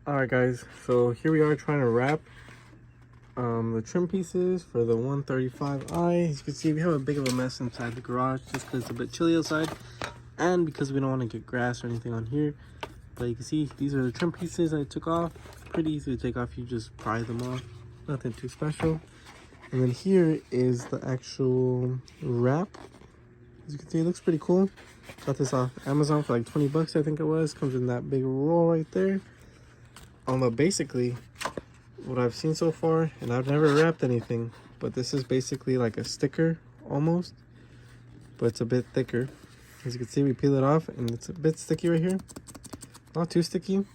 Alright guys, so here we are trying to wrap the trim pieces for the 135i. As you can see, we have a big of a mess inside the garage just because it's a bit chilly outside and because we don't want to get grass or anything on here. But you can see these are the trim pieces I took off. Pretty easy to take off, you just pry them off, nothing too special. And then here is the actual wrap. As you can see, it looks pretty cool. Got this off Amazon for like 20 bucks, I think it was. Comes in that big roll right there. But basically what I've seen so far, and I've never wrapped anything, but this is basically like a sticker almost, but it's a bit thicker. As you can see, we peel it off and it's a bit sticky right here, not too sticky.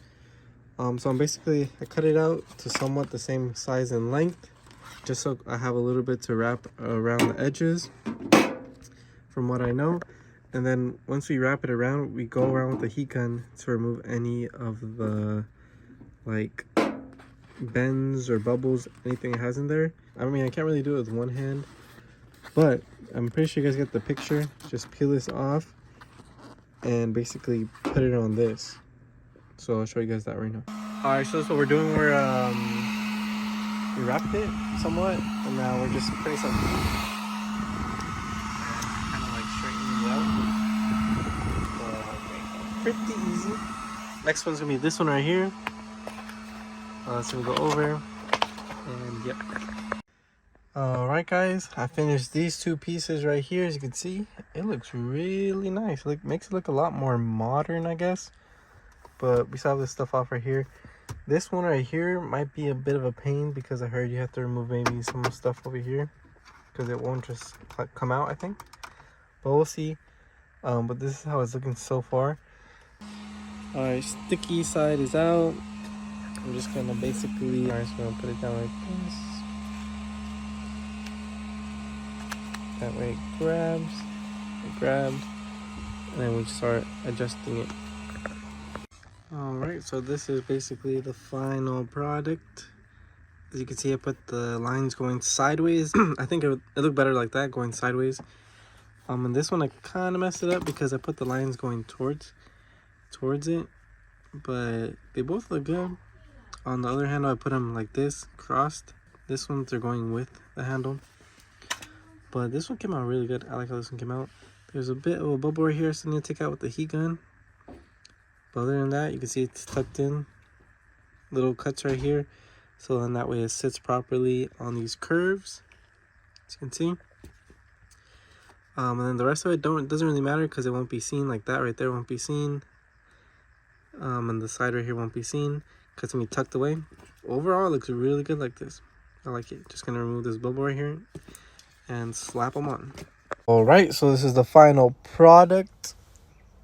So I cut it out to somewhat the same size and length, just so I have a little bit to wrap around the edges from what I know. And then once we wrap it around, we go around with the heat gun to remove any of the like bends or bubbles, anything it has in there. I mean, I can't really do it with one hand, but I'm pretty sure you guys get the picture. Just peel this off and basically put it on this. So I'll show you guys that right now. All right, so that's what we're doing. We wrapped it somewhat, and now we're just putting some kind of like straightening it out. Pretty easy. Next one's gonna be this one right here. So we'll go over and yep. All right guys, I finished these two pieces right here. As you can see, it looks really nice. Makes it look a lot more modern, I guess. But we still have this stuff off right here. This one right here might be a bit of a pain because I heard you have to remove maybe some stuff over here because it won't just come out, I think. But we'll see. But this is how it's looking so far. All right, sticky side is out. I'm just gonna basically, I'm just gonna put it down like this. That way it grabs, and then we start adjusting it. Alright, so this is basically the final product. As you can see, I put the lines going sideways. I think it looked better like that, going sideways. And this one I kind of messed it up because I put the lines going towards it, but they both look good. On the other handle, I put them like this, crossed. This one, they're going with the handle. But this one came out really good. I like how this one came out. There's a bit of a bubble right here, so I need to take out with the heat gun. But other than that, you can see it's tucked in. Little cuts right here. So then that way it sits properly on these curves, as you can see. And then the rest of it doesn't really matter because it won't be seen. Like that right there won't be seen. And the side right here won't be seen because it's gonna be tucked away. Overall, it looks really good like this. I like it. Just gonna remove this bubble right here and slap them on. All right, so this is the final product.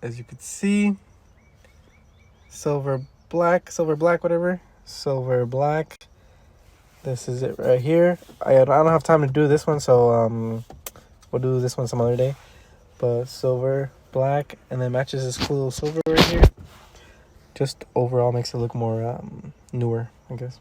As you can see, silver black, whatever. Silver black. This is it right here. I don't have time to do this one, so we'll do this one some other day. But silver black, and then matches this cool little silver right here. Just overall makes it look more newer, I guess.